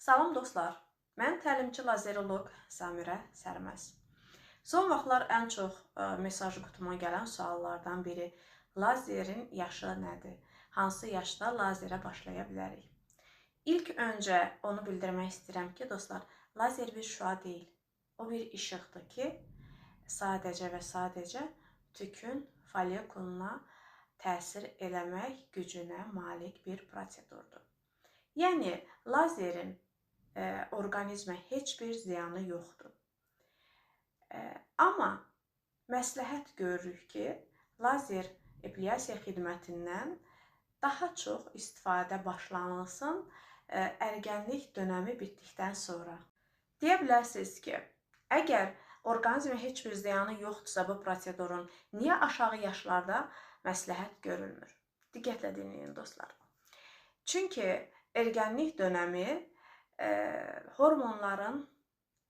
Salam dostlar, mən təlimçi lazeroloq Samirə Sərməz. Son vaxtlar ən çox mesaj qutuma gələn suallardan biri lazerin yaşı nədir? Hansı yaşda lazerə başlaya bilərik? İlk öncə onu bildirmək istəyirəm ki, dostlar, lazer bir şüa deyil. O bir işıqdır ki, sadəcə və sadəcə tükün follikuluna təsir eləmək gücünə malik bir prosedurdur. Yəni, lazerin orqanizmə heç bir ziyanı yoxdur. Amma məsləhət görürük ki, lazer epilyasiya xidmətindən daha çox istifadə başlanılsın ərgənlik dönəmi bitdikdən sonra. Deyə bilərsiniz ki, əgər orqanizmə heç bir ziyanı yoxdursa bu prosedurun, niyə aşağı yaşlarda məsləhət görülmür? Diqqətlə dinləyin dostlar. Çünki ergənlik dönəmi hormonların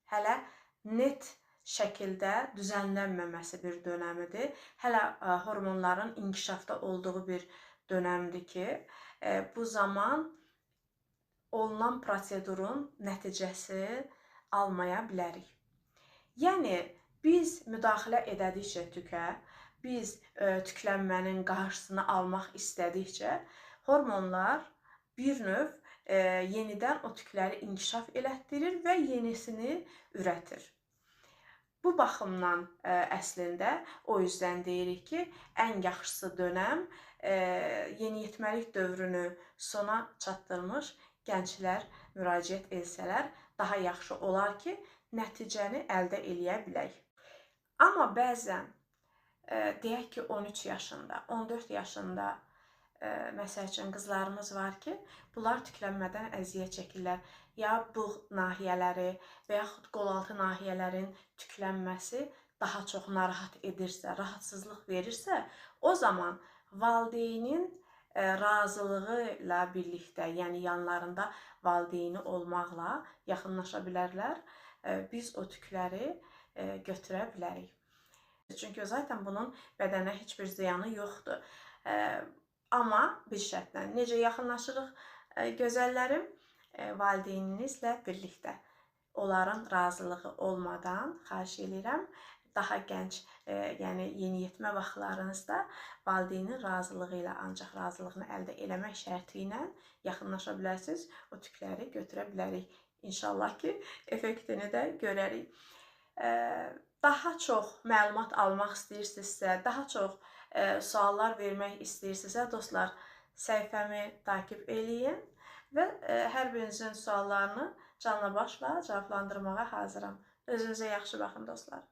hələ net şəkildə düzənlənməməsi bir dönəmidir. Hələ hormonların inkişafda olduğu bir dönəmdir ki, bu zaman olunan prosedurun nəticəsi almaya bilərik. Yəni, biz müdaxilə edədikcə tükə, biz tüklənmənin qarşısını almaq istədikcə hormonlar bir növ yenidən o tükləri inkişaf elətdirir və yenisini ürətir. Bu baxımdan əslində o yüzdən deyirik ki, ən yaxşısı dönəm yeniyetməlik dövrünü sona çatdırmış gənclər müraciət etsələr daha yaxşı olar ki, nəticəni əldə eləyə bilək. Amma bəzən deyək ki, 13 yaşında, 14 yaşında məsəl üçün qızlarımız var ki, bunlar tüklənmədən əziyyət çəkirlər. Ya bığ nahiyələri və yaxud qol-altı nahiyələrin tüklənməsi daha çox narahat edirsə, rahatsızlıq verirsə, o zaman valideynin razılığı ilə birlikdə, yəni yanlarında valideyni olmaqla yaxınlaşa bilərlər. Biz o tükləri götürə bilərik. Çünki zaten bunun bədənə heç bir ziyanı yoxdur. Amma bir şərtlə, necə yaxınlaşırıq gözəllərim? Valideyninizlə birlikdə. Onların razılığı olmadan, xahiş edirəm, daha gənc, yəni yeniyetmə vaxtlarınızda valideynin razılığı ilə, ancaq razılığını əldə eləmək şərti ilə yaxınlaşa bilərsiniz, o tükləri götürə bilərik. İnşallah ki, effektini də görərik. Daha çox məlumat almaq istəyirsinizsə, daha çox suallar vermək istəyirsinizsə, dostlar, səhifəmi takib eləyin və hər birinizin suallarını canla başla cavablandırmağa hazıram. Özünüzə yaxşı baxın, dostlar.